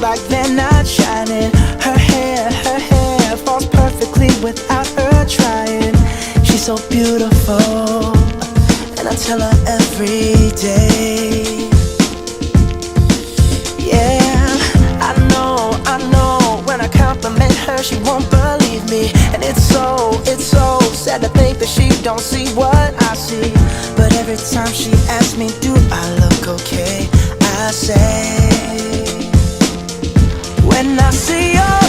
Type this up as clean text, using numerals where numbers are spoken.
like they're not shining. Her hair falls perfectly without her trying. She's so beautiful, and I tell her every day. Yeah, I know, when I compliment her, she won't believe me. And it's so sad to think that she don't see what I see. But every time she asks me, do I look okay, I say, when I see your